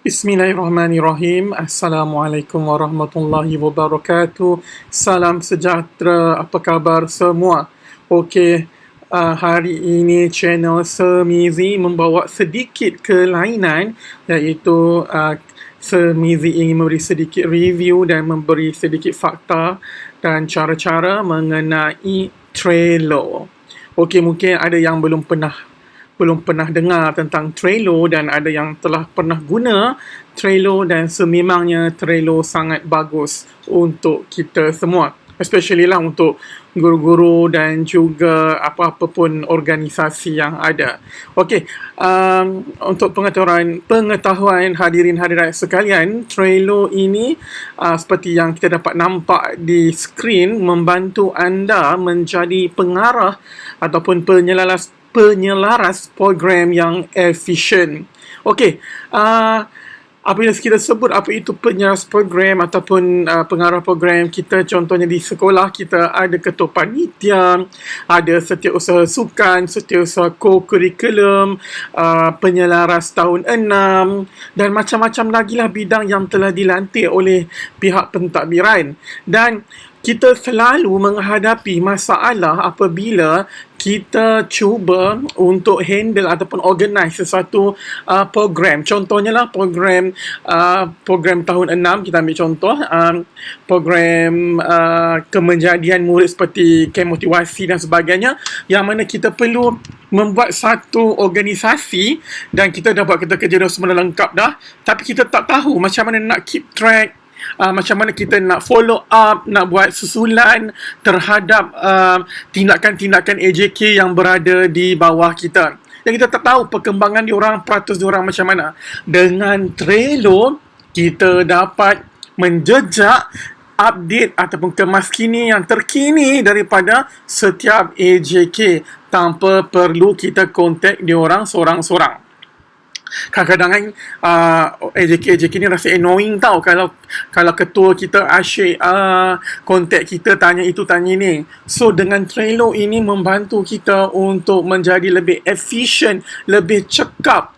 Bismillahirrahmanirrahim. Assalamualaikum warahmatullahi wabarakatuh. Salam sejahtera. Apa khabar semua? Okey, hari ini channel Semizi membawa sedikit kelainan, iaitu Semizi ingin memberi sedikit review dan memberi sedikit fakta dan cara-cara mengenai Trello. Okey, mungkin ada yang belum pernah dengar tentang Trello dan ada yang telah pernah guna Trello, dan sememangnya Trello sangat bagus untuk kita semua, especially lah untuk guru-guru dan juga apa-apa pun organisasi yang ada. Okey, untuk pengetahuan hadirin hadirat sekalian, Trello ini seperti yang kita dapat nampak di skrin, membantu anda menjadi pengarah ataupun penyelaras program yang efisien. Okey, apabila kita sebut apa itu penyelaras program ataupun pengarah program, kita contohnya di sekolah kita ada ketua panitia, ada setiausaha sukan, setiausaha co-curriculum, penyelaras tahun 6 dan macam-macam lagi lah bidang yang telah dilantik oleh pihak pentadbiran. Dan kita selalu menghadapi masalah apabila kita cuba untuk handle ataupun organize sesuatu program. Contohnya lah program tahun 6, kita ambil contoh program kemenjadian murid seperti camp motivasi dan sebagainya, yang mana kita perlu membuat satu organisasi dan kita dah buat kerja dah semua lengkap dah, tapi kita tak tahu macam mana nak keep track, macam mana kita nak follow up, nak buat susulan terhadap tindakan-tindakan AJK yang berada di bawah kita. Dan kita tak tahu perkembangan diorang, peratus diorang macam mana. Dengan Trello, kita dapat menjejak update ataupun kemaskini yang terkini daripada setiap AJK tanpa perlu kita kontak diorang seorang-seorang. Kadang-kadang AJK ni rasa annoying tau kalau ketua kita asyik kontak kita, tanya itu tanya ni. So dengan Trello ini membantu kita untuk menjadi lebih efisien, lebih cekap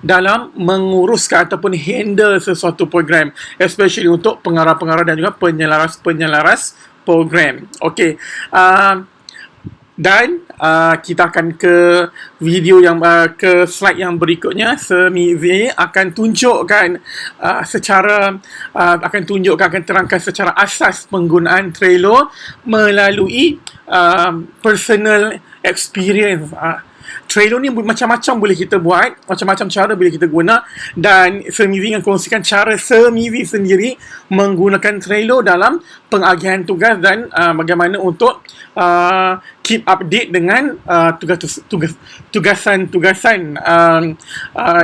dalam menguruskan ataupun handle sesuatu program, especially untuk pengarah-pengarah dan juga penyelaras program. Okey, dan kita akan ke video yang ke slide yang berikutnya. Semizi akan tunjukkan akan terangkan secara asas penggunaan Trello melalui personal experience. Trello ni macam-macam boleh kita buat, macam-macam cara boleh kita guna, dan Semizi yang kongsikan cara Semizi sendiri menggunakan Trello dalam pengagihan tugas dan bagaimana untuk keep update dengan tugasan-tugasan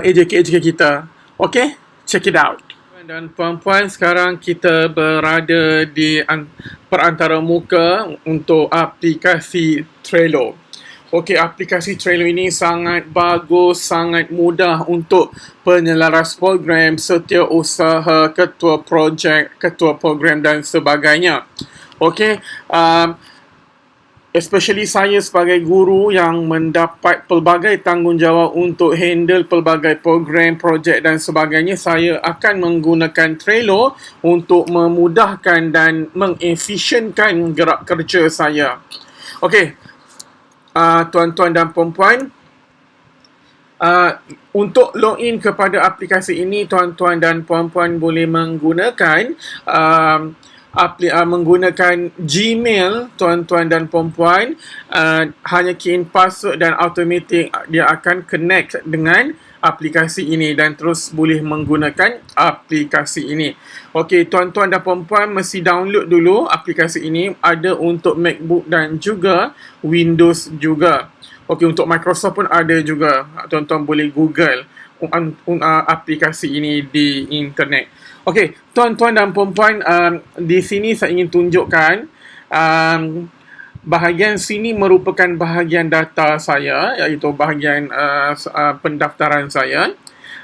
AJK kita. Okay, check it out. Dan puan-puan, sekarang kita berada di perantara muka untuk aplikasi Trello. Okey, aplikasi Trello ini sangat bagus, sangat mudah untuk penyelaras program, setiausaha, ketua projek, ketua program dan sebagainya. Okey, especially saya sebagai guru yang mendapat pelbagai tanggungjawab untuk handle pelbagai program, projek dan sebagainya, saya akan menggunakan Trello untuk memudahkan dan mengefisienkan gerak kerja saya. Okey, tuan-tuan dan puan-puan, untuk login kepada aplikasi ini, tuan-tuan dan puan-puan boleh menggunakan menggunakan Gmail, tuan-tuan dan puan-puan. Hanya key in password dan automatic dia akan connect dengan aplikasi ini dan terus boleh menggunakan aplikasi ini. Okey, tuan-tuan dan puan-puan mesti download dulu aplikasi ini. Ada untuk MacBook dan juga Windows juga. Okey, untuk Microsoft pun ada juga. Tuan-tuan boleh Google aplikasi ini di internet. Okey, tuan-tuan dan puan-puan, di sini saya ingin tunjukkan bahagian sini merupakan bahagian data saya, iaitu bahagian pendaftaran saya.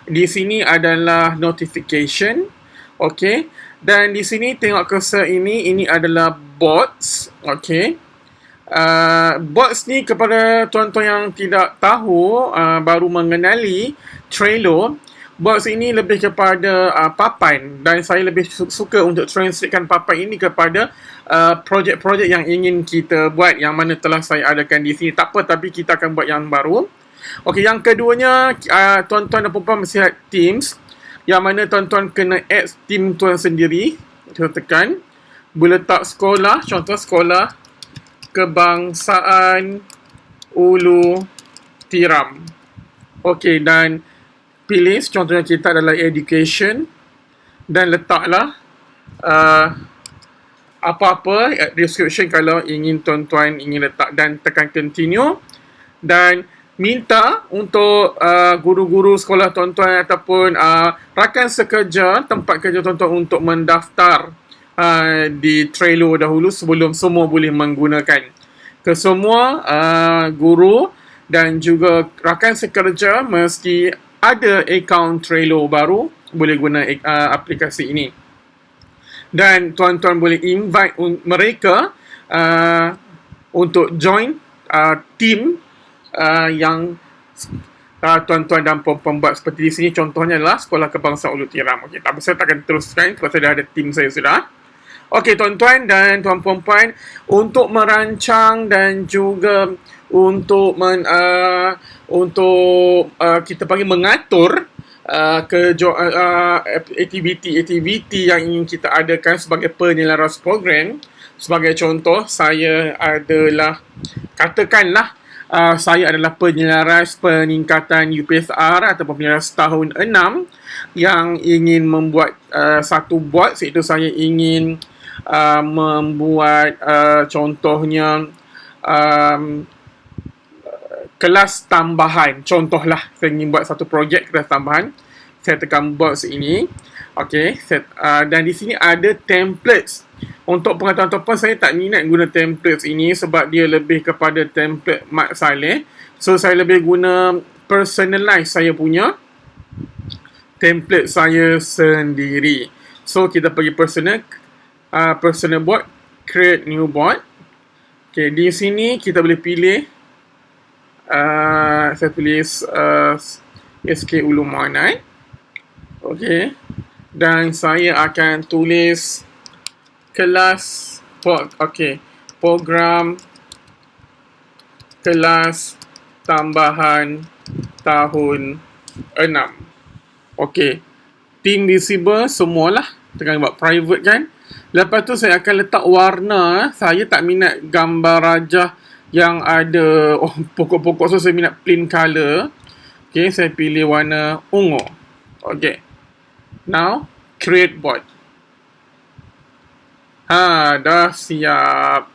Di sini adalah notification. Okey, dan di sini tengok cursor ini adalah bots. Okey, bots ni kepada tuan-tuan yang tidak tahu, baru mengenali Trello. box ini lebih kepada papan, dan saya lebih suka untuk translatekan papan ini kepada projek-projek yang ingin kita buat, yang mana telah saya adakan di sini. Tak apa, tapi kita akan buat yang baru. Okey, yang keduanya, tuan-tuan dan puan-puan mesti ada Teams, yang mana tuan-tuan kena add team tuan sendiri. Kita tekan, boleh letak sekolah, contoh sekolah Kebangsaan Ulu Tiram. Okey, dan pilih contohnya kita adalah education, dan letaklah apa-apa description kalau ingin tuan-tuan ingin letak, dan tekan continue, dan minta untuk guru-guru sekolah tuan-tuan ataupun rakan sekerja tempat kerja tuan-tuan untuk mendaftar di Trello dahulu sebelum semua boleh menggunakan. Kesemua guru dan juga rakan sekerja mesti ada akaun Trello baru, boleh guna aplikasi ini. Dan tuan-tuan boleh invite mereka untuk join team yang tuan-tuan dan puan-puan buat. Seperti di sini contohnya adalah Sekolah Kebangsaan Ulu Tiram. Okey, tapi saya takkan teruskan sebab saya dah ada team saya sudah. Okey, tuan-tuan dan tuan-puan, untuk merancang dan juga untuk kita panggil mengatur aktiviti yang ingin kita adakan sebagai penyelaras program. Sebagai contoh, saya adalah, katakanlah saya adalah penyelaras peningkatan UPSR ataupun penyelaras tahun 6 yang ingin membuat satu board, iaitu saya ingin membuat contohnya kelas tambahan. Contohlah, saya ingin buat satu projek kelas tambahan. Saya tekan box ini. Okey, dan di sini ada templates. Untuk pengetahuan tuan-tuan, saya tak minat guna templates ini sebab dia lebih kepada template Mat Saleh. So, saya lebih guna personalize saya punya template saya sendiri. So, kita pergi personal board, create new board. Okey, di sini kita boleh pilih saya tulis SK Ulu Muannai. Okey, dan saya akan tulis kelas program kelas tambahan tahun 6. Okey, team visible semualah, tekan buat private kan. Lepas tu saya akan letak warna. Saya tak minat gambar rajah yang ada pokok-pokok, so saya minat plain color. Okey, saya pilih warna ungu. Okey, now create board. Dah siap.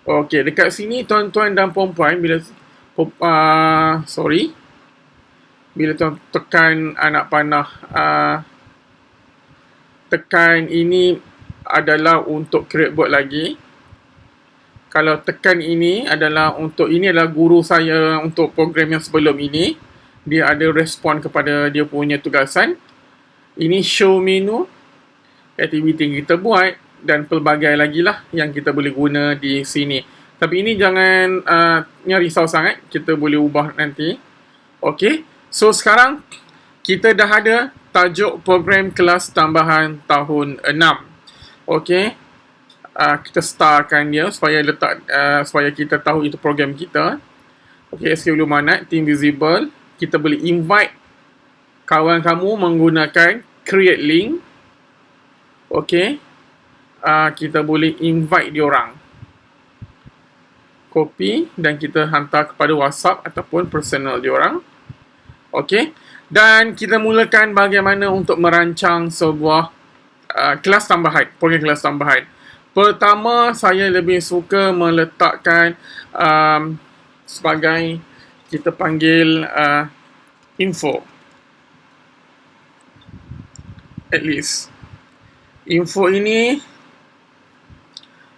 Okey, dekat sini tuan-tuan dan puan-puan, bila bila tuan tekan anak panah, tekan ini adalah untuk create board lagi. Kalau tekan ini adalah guru saya untuk program yang sebelum ini. Dia ada respon kepada dia punya tugasan. Ini show menu, aktiviti yang kita buat, dan pelbagai lagi lah yang kita boleh guna di sini. Tapi ini jangan risau sangat, kita boleh ubah nanti. Okey, so sekarang kita dah ada tajuk program kelas tambahan tahun 6. Okey, kita startkan dia supaya kita tahu itu program kita. Okey, SK Ulu Muannai, team visible. Kita boleh invite kawan kamu menggunakan create link. Okey, kita boleh invite diorang, copy, dan kita hantar kepada WhatsApp ataupun personal diorang. Okey, dan kita mulakan bagaimana untuk merancang sebuah kelas tambahan, program kelas tambahan. Pertama, saya lebih suka meletakkan sebagai kita panggil info, at least. Info ini,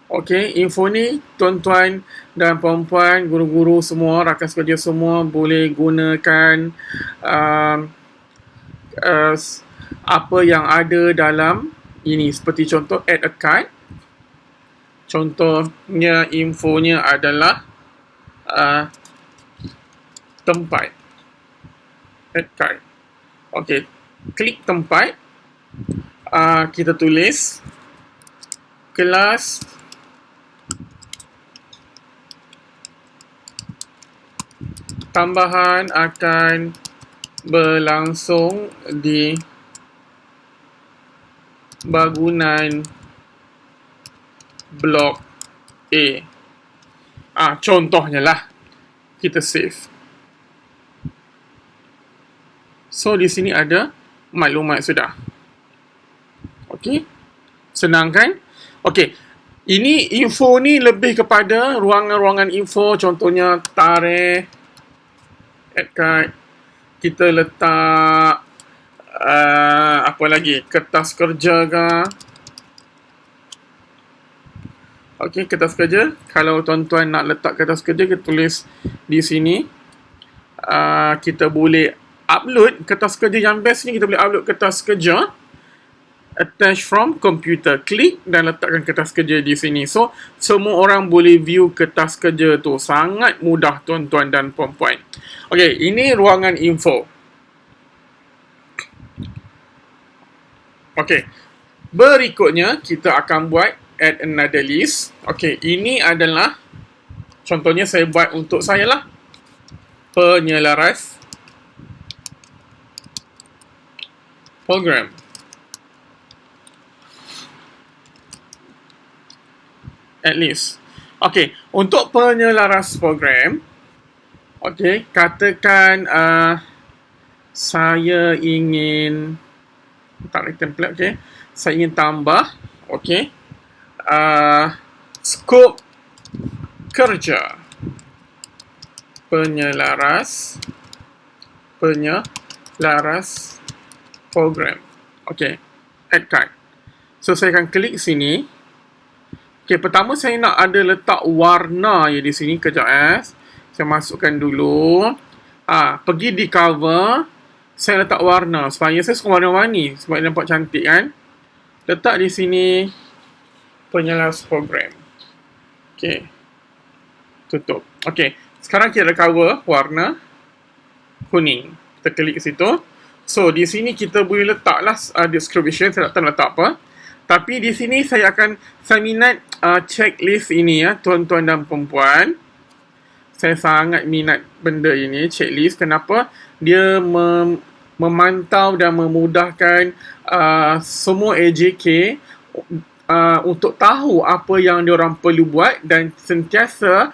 okey, info ni tuan-tuan dan puan-puan, guru-guru semua, rakan sekerja semua boleh gunakan apa yang ada dalam ini. Seperti contoh add a card. Contohnya infonya adalah tempat. Add card. Okey, klik tempat, kita tulis kelas tambahan akan berlangsung di bangunan blok A. Contohnya lah, kita save. So di sini ada maklumat sudah. Okey. Senang kan? Okey. Ini info ni lebih kepada ruangan-ruangan info, contohnya tarikh, add card. Kita letak apa lagi? Kertas kerja ke? Okey, kertas kerja. Kalau tuan-tuan nak letak kertas kerja, kita tulis di sini. Kita boleh upload kertas kerja. Yang best ni kita boleh upload kertas kerja attach from computer. Klik dan letakkan kertas kerja di sini. So, semua orang boleh view kertas kerja tu. Sangat mudah tuan-tuan dan puan-puan. Okey, ini ruangan info. Okey. Berikutnya, kita akan buat add another list. Okey, ini adalah contohnya saya buat untuk saya lah. Penyelaras program. At least. Okey, untuk penyelaras program, okey, katakan saya ingin tarik template, okey. Saya ingin tambah, okey, skop kerja penyelaras program. Okey, add card. So saya akan klik sini. Okey, pertama saya nak ada letak warna ya di sini. Kejap saya masukkan dulu. Pergi di cover, saya letak warna supaya saya suka warna-warni sebab nampak cantik kan. Letak di sini penyelaras program. Okey. Tutup. Okey. Sekarang kita cover warna kuning. Kita klik situ. So, di sini kita boleh letaklah description. Saya tak tahu letak apa. Tapi di sini saya minat checklist ini ya, tuan-tuan dan perempuan. Saya sangat minat benda ini, checklist. Kenapa? Dia memantau dan memudahkan semua AJK untuk tahu apa yang diorang perlu buat dan sentiasa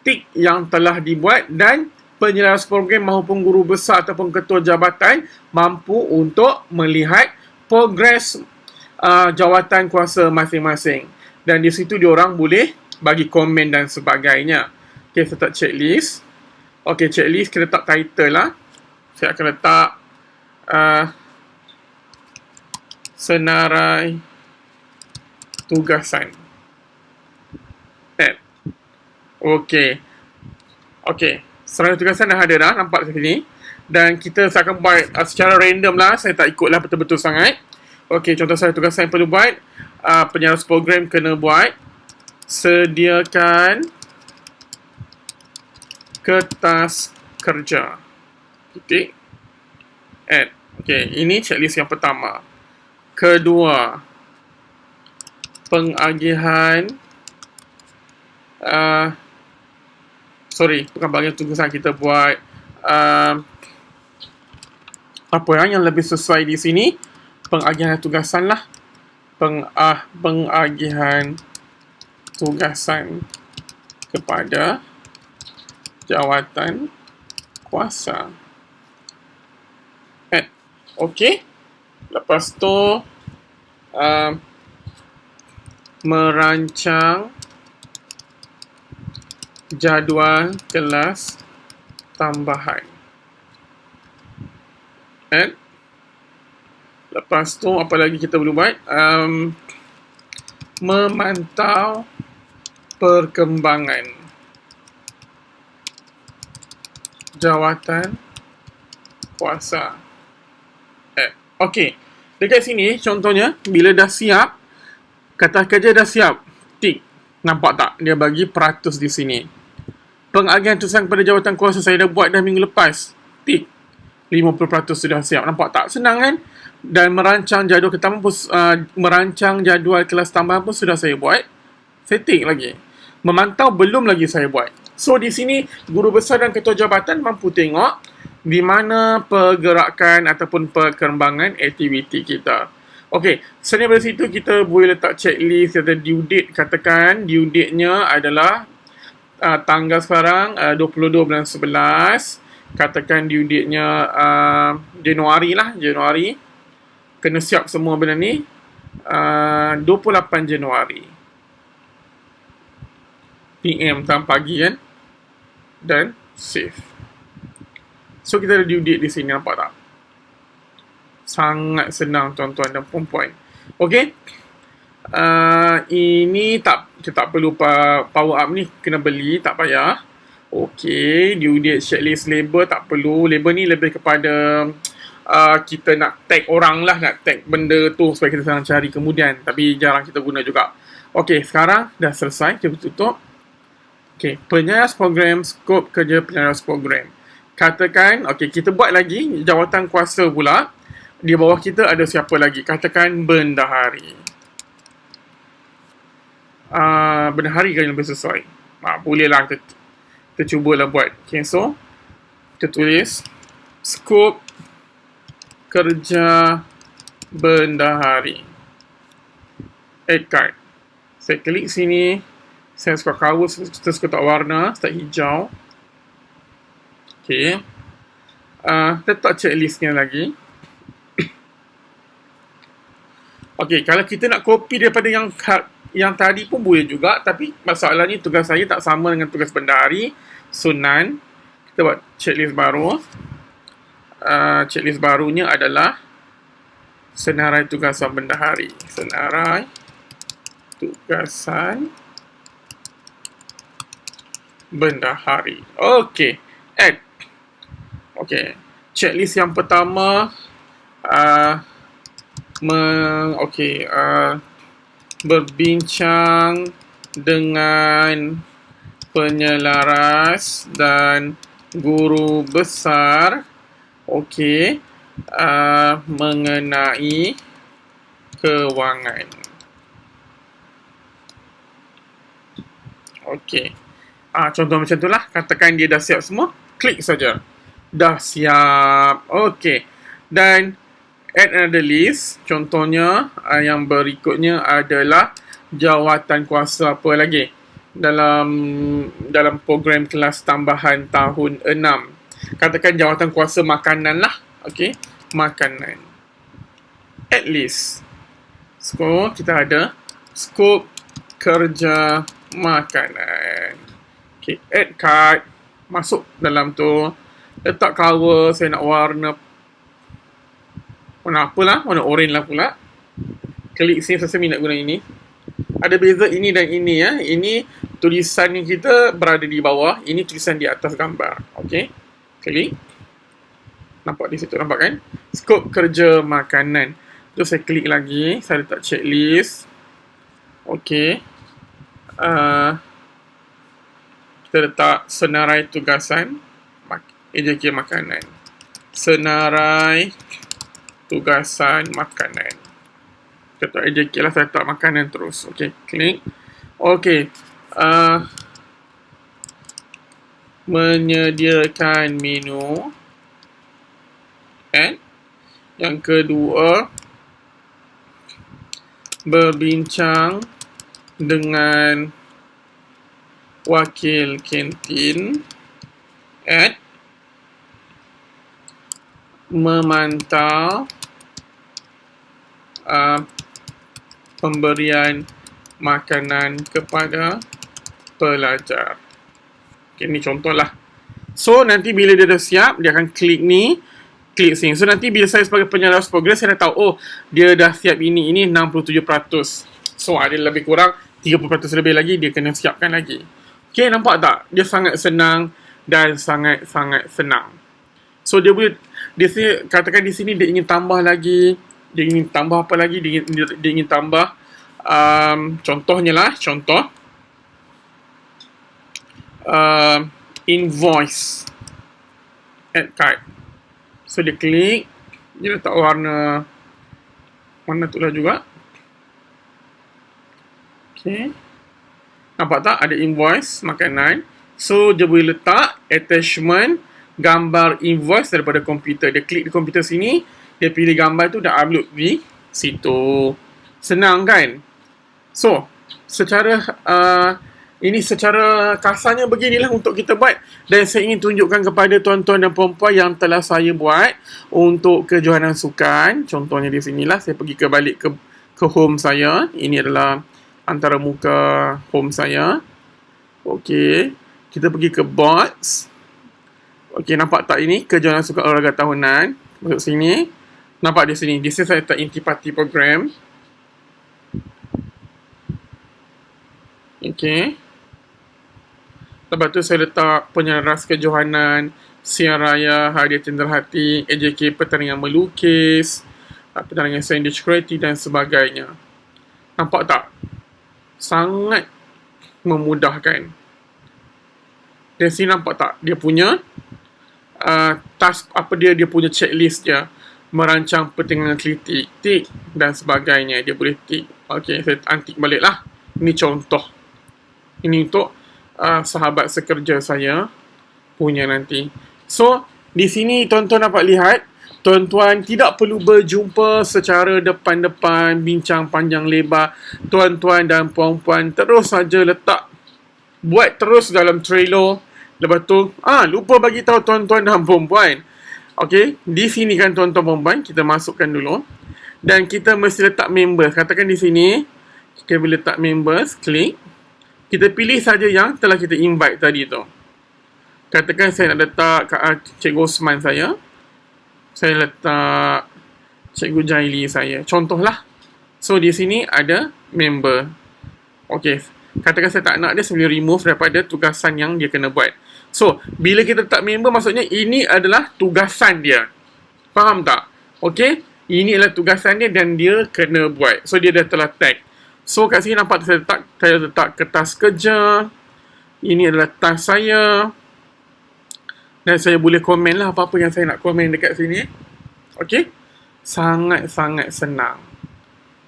tik yang telah dibuat, dan penyelaras program maupun guru besar ataupun ketua jabatan mampu untuk melihat progres jawatan kuasa masing-masing. Dan di situ diorang boleh bagi komen dan sebagainya. Okey, saya letak checklist. Okey, checklist kita letak title lah. Saya akan letak senarai tugasan. Okey. Okey. Senarai tugasan dah ada dah. Nampak di sini. Dan saya akan buat secara random lah. Saya tak ikutlah betul-betul sangat. Okey. Contoh saya tugasan yang perlu buat. Penyelaras program kena buat. Sediakan kertas kerja. Titik. Add. Okey. Ini checklist yang pertama. Kedua. Pengagihan bukan bahagian tugasan, kita buat apa yang lebih sesuai di sini, pengagihan tugasan lah. Pengagihan tugasan kepada jawatan kuasa. Okey. Lepas tu merancang jadual kelas tambahan. Lepas tu apa lagi kita boleh buat? Memantau perkembangan jawatan kuasa. Okey. Dekat sini contohnya bila dah siap, kata kerja dah siap, tik. Nampak tak? Dia bagi peratus di sini. Pengagihan tugasan kepada jawatan kuasa saya dah buat dah minggu lepas. Tik. 50% sudah siap. Nampak tak? Senang kan? Dan merancang jadual pertama pun, merancang jadual kelas tambahan pun sudah saya buat. Setting lagi. Memantau belum lagi saya buat. So, di sini guru besar dan ketua jabatan mampu tengok di mana pergerakan ataupun perkembangan aktiviti kita. Okey, selain daripada situ kita boleh letak checklist atau due date. Katakan due date-nya adalah tanggal sekarang 22 bulan 11. Katakan due date-nya Januari lah, Januari. Kena siap semua benda ni 28 Januari PM tahun pagi kan. Dan save. So kita ada due date di sini, nampak tak? Sangat senang tuan-tuan dan puan-puan. Okey. Ini kita tak perlu power up ni, kena beli, tak payah. Okey, due date checklist label tak perlu. Label ni lebih kepada kita nak tag orang lah, nak tag benda tu supaya kita senang cari kemudian. Tapi jarang kita guna juga. Okey, sekarang dah selesai, kita tutup. Okey, penyaras program, skop kerja penyaras program. Katakan, okey, kita buat lagi jawatan kuasa pula. Di bawah kita ada siapa lagi? Katakan bendahari. Bendahari kan yang lebih sesuai. Bolehlah kita cubalah buat. Okay, so kita tulis skop kerja bendahari. Add card. Saya klik sini. Saya suka cover, kita suka tak warna, start hijau. Okay. Letak checklistnya lagi. Okey, kalau kita nak copy daripada yang tadi pun boleh juga, tapi masalahnya tugas saya tak sama dengan tugas bendahari. So none. Kita buat checklist baru. Checklist barunya adalah senarai tugasan bendahari. Senarai tugasan bendahari. Okey, add. Okey, checklist yang pertama berbincang dengan penyelaras dan guru besar mengenai kewangan. Contoh macam itulah. Katakan dia dah siap semua, klik saja. Dah siap. Dan add another list. Contohnya yang berikutnya adalah jawatan kuasa apa lagi dalam program kelas tambahan tahun 6. Katakan jawatan kuasa makanan lah. Makanan. Add list. So kita ada skop kerja makanan. Add card. Masuk dalam tu. Letak cover. Saya nak warna apalah, warna orange lah pula. Klik sini, saya minat guna ini. Ada beza ini dan ini ya. Ini tulisan yang kita berada di bawah, ini tulisan di atas gambar. Klik. Nampak di situ, nampak kan? Skop kerja makanan. Tu saya klik lagi, saya letak checklist. Kita letak senarai tugasan EJK makanan. Senarai tugasan makanan. Kita EJK lah, saya letak makanan terus. Klik. Menyediakan menu. And yang kedua, berbincang dengan wakil kantin. And memantau pemberian makanan kepada pelajar. Ini contohlah. So nanti bila dia dah siap, dia akan klik ni, klik sini. So nanti bila saya sebagai penyalas progres, saya dah tahu dia dah siap ini 67%. So ada lebih kurang 30% lebih lagi dia kena siapkan lagi. Nampak tak? Dia sangat senang dan sangat-sangat senang. So dia katakan di sini dia ingin tambah lagi, dia ingin tambah apa lagi, dia ingin tambah contohnya lah, invoice, add card. So dia klik, dia letak warna tu lah juga. Okay, nampak tak ada invoice makanan. So dia boleh letak attachment gambar invoice daripada komputer. Dia klik di komputer sini, dia pilih gambar tu, dah upload di situ. Senang kan? So secara ini secara kasarnya beginilah untuk kita buat. Dan saya ingin tunjukkan kepada tuan-tuan dan puan-puan yang telah saya buat untuk kejohanan sukan. Contohnya di sinilah, saya pergi balik ke home saya. Ini adalah antara muka home saya. Okey, kita pergi ke boards. Okey, nampak tak ini kejohanan sukan olahraga tahunan. Masuk sini. Nampak di sini. Di sini saya letak inti-parti program. Okey. Lepas tu saya letak penyeras kejohanan, siar raya, hadiah cenderhati, AJK pertandingan melukis, pertandingan sandwich kreatif dan sebagainya. Nampak tak? Sangat memudahkan. Dan sini nampak tak? Dia punya task apa dia punya checklist dia. Merancang pertandingan atletik, tik dan sebagainya. Dia boleh tik. Okey, saya antik balik lah. Ini contoh. Ini untuk sahabat sekerja saya punya nanti. So, di sini tuan-tuan dapat lihat, tuan-tuan tidak perlu berjumpa secara depan-depan, bincang panjang lebar. Tuan-tuan dan puan-puan terus saja letak, buat terus dalam Trello. Lepas tu, lupa bagi tahu tuan-tuan dan puan-puan. Okey, di sini kan tuan-tuan puan-puan, kita masukkan dulu. Dan kita mesti letak members. Katakan di sini, kita boleh letak members, klik. Kita pilih saja yang telah kita invite tadi tu. Katakan saya nak letak Cikgu Osman saya. Saya letak Cikgu Jaili saya. Contohlah. So, di sini ada member. Okey. Katakan saya tak nak dia, saya boleh remove daripada tugasan yang dia kena buat. So, bila kita letak member, maksudnya ini adalah tugasan dia. Faham tak? Okey. Ini adalah tugasan dia dan dia kena buat. So, dia dah telah tag. So, kat sini nampak saya letak kertas kerja. Ini adalah task saya. Dan saya boleh komen lah apa-apa yang saya nak komen dekat sini. Okey? Sangat-sangat senang.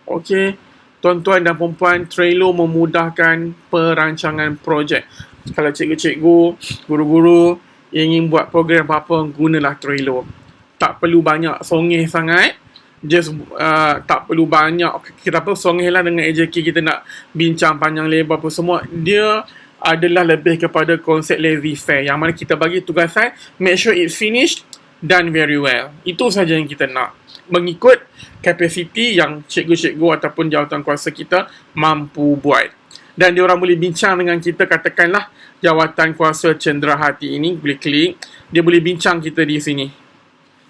Okey? Tuan-tuan dan perempuan, Trello memudahkan perancangan projek. Kalau cikgu-cikgu, guru-guru ingin buat program apa-apa, gunalah Trello. Tak perlu banyak songeh sangat. Just tak perlu banyak kita songeh lah dengan AJK, kita nak bincang panjang lebar apa semua. Dia adalah lebih kepada konsep lazy fair, yang mana kita bagi tugasan, make sure it's finished, done very well. Itu saja yang kita nak, mengikut kapasiti yang cikgu-cikgu ataupun jawatan kuasa kita mampu buat. Dan diorang boleh bincang dengan kita. Katakanlah jawatan kuasa cenderahati ini, boleh klik, dia boleh bincang kita di sini.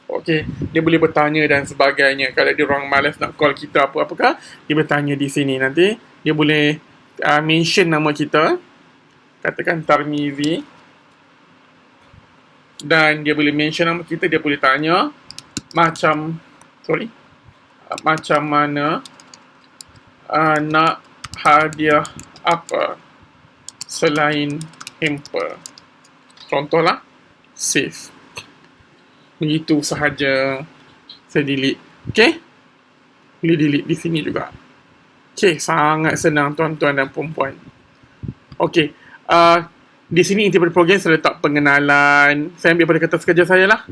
Okey, dia boleh bertanya dan sebagainya. Kalau dia orang malas nak call kita apa-apakah, dia bertanya di sini. Nanti dia boleh mention nama kita. Katakan Tarmizi. Dan dia boleh mention nama kita, dia boleh tanya macam mana nak hadiah apa selain hamper. Contohlah, save. Begitu sahaja. Saya delete. Okay? Boleh delete di sini juga. Okay, sangat senang tuan-tuan dan perempuan. Okay. Di sini inti pada program saya letak pengenalan. Saya ambil pada kertas kerja saya lah.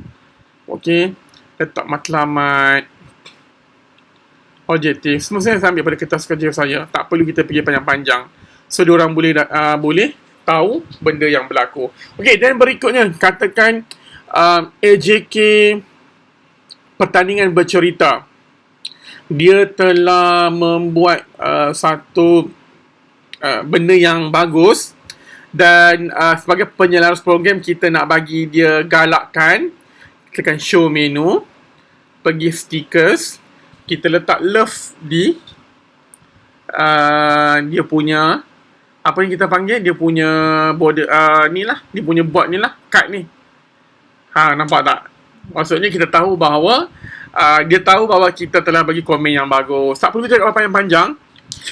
Okay. Letak matlamat. Objektif. Semua saya ambil pada kertas kerja saya. Tak perlu kita pergi panjang-panjang. So, diorang boleh tahu benda yang berlaku. Okay, dan berikutnya. Katakan AJK pertandingan bercerita. Dia telah membuat satu benda yang bagus. Dan sebagai penyelaras program, kita nak bagi dia galakkan. Tekan show menu. Pergi stickers. Kita letak love di dia punya, apa yang kita panggil, dia punya border, ni lah, dia punya board ni lah, card ni. Nampak tak? Maksudnya kita tahu bahawa dia tahu bahawa kita telah bagi komen yang bagus. Tak perlu cakap apa yang panjang.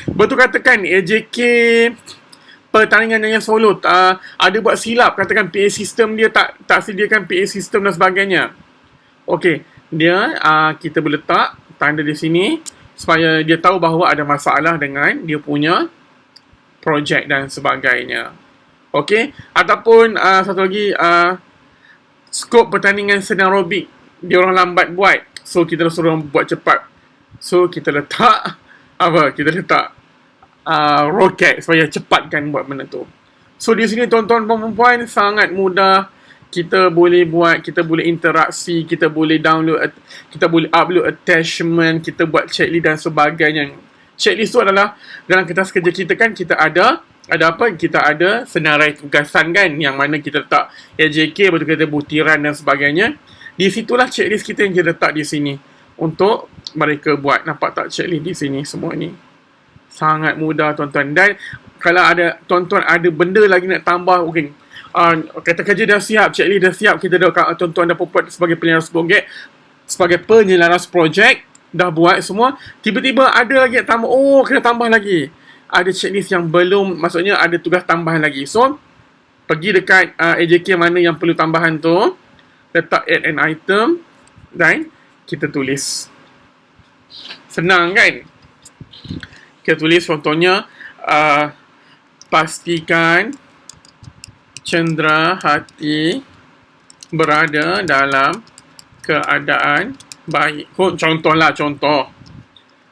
Betul katakan AJK pertandingan yang solo ada buat silap, katakan PA system dia tak sediakan PA system dan sebagainya. Okey, dia kita boleh letak tanda di sini supaya dia tahu bahawa ada masalah dengan dia punya projek dan sebagainya. Okey, ataupun satu lagi, skop pertandingan senam aerobik dia orang lambat buat, so kita suruh buat cepat, so kita letak kita letak roket supaya cepatkan buat benda tu. So di sini tuan-tuan dan puan sangat mudah, kita boleh buat, kita boleh interaksi, kita boleh download, kita boleh upload attachment, kita buat checklist dan sebagainya. Checklist tu adalah dalam kertas kerja kita kan, kita ada apa? Kita ada senarai tugasan kan, yang mana kita letak AJK, betul kita butiran dan sebagainya. Di situlah checklist kita yang kita letak di sini untuk mereka buat. Nampak tak checklist di sini semua ni? Sangat mudah tuan-tuan. Dan kalau ada tuan-tuan ada benda lagi nak tambah, okay, kata kerja dah siap, checklist dah siap, kita dah, tuan-tuan dah buat sebagai penyelaras projek, sebagai penyelaras projek, dah buat semua, tiba-tiba ada lagi nak tambah, kena tambah lagi. Ada checklist yang belum, maksudnya ada tugas tambahan lagi. So, pergi dekat AJK mana yang perlu tambahan tu, letak add an item, dan kita tulis. Senang kan? Kita tulis contohnya, pastikan cendera hati berada dalam keadaan baik. Contoh.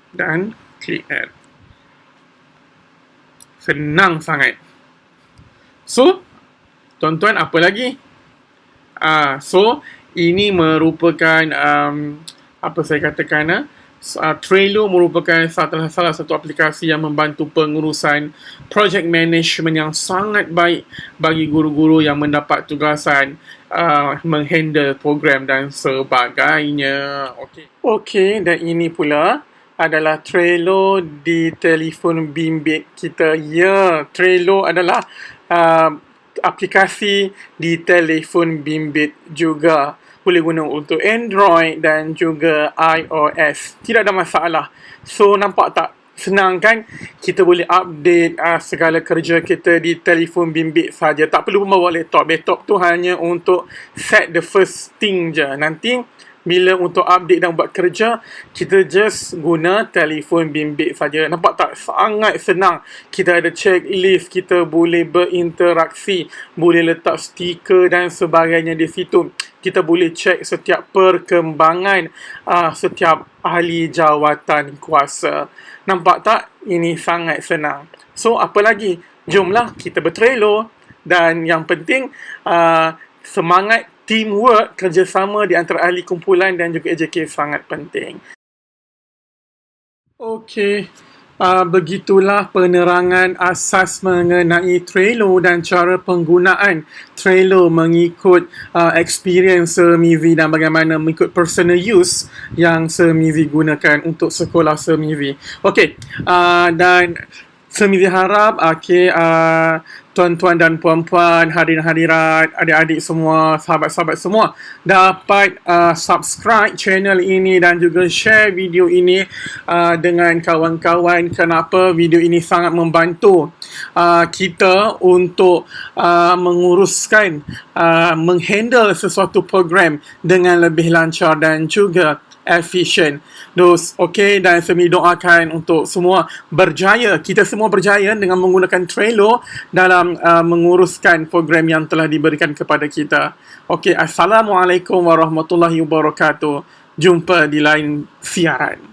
Dan klik add. Senang sangat. So, tuan-tuan apa lagi? So, ini merupakan, apa saya katakan, Trello merupakan salah satu aplikasi yang membantu pengurusan project management yang sangat baik bagi guru-guru yang mendapat tugasan menghandle program dan sebagainya. Okey, dan ini pula adalah Trello di telefon bimbit kita. Ya, Trello adalah aplikasi di telefon bimbit juga. Boleh guna untuk Android dan juga iOS. Tidak ada masalah. So, nampak tak? Senang kan? Kita boleh update segala kerja kita di telefon bimbit saja. Tak perlu membawa laptop. Laptop tu hanya untuk set the first thing je. Nanti, bila untuk update dan buat kerja, kita just guna telefon bimbit saja. Nampak tak? Sangat senang. Kita ada checklist, kita boleh berinteraksi, boleh letak stiker dan sebagainya di situ. Kita boleh cek setiap perkembangan setiap ahli jawatan kuasa. Nampak tak? Ini sangat senang. So, apa lagi? Jomlah kita bertrello. Dan yang penting, semangat teamwork, kerjasama di antara ahli kumpulan dan juga AJK sangat penting. Okey, begitulah penerangan asas mengenai Trello dan cara penggunaan Trello mengikut experience Semizi dan bagaimana mengikut personal use yang Semizi gunakan untuk sekolah Semizi. Okey, dan Semizi harap tuan-tuan dan puan-puan, hadirin-hadirat, adik-adik semua, sahabat-sahabat semua dapat subscribe channel ini dan juga share video ini dengan kawan-kawan. Kenapa? Video ini sangat membantu kita untuk menguruskan, menghandle sesuatu program dengan lebih lancar dan juga efisien. Okey, dan Semizi doakan untuk semua berjaya, kita semua berjaya dengan menggunakan Trello dalam menguruskan program yang telah diberikan kepada kita. Okey, Assalamualaikum warahmatullahi wabarakatuh. Jumpa di lain siaran.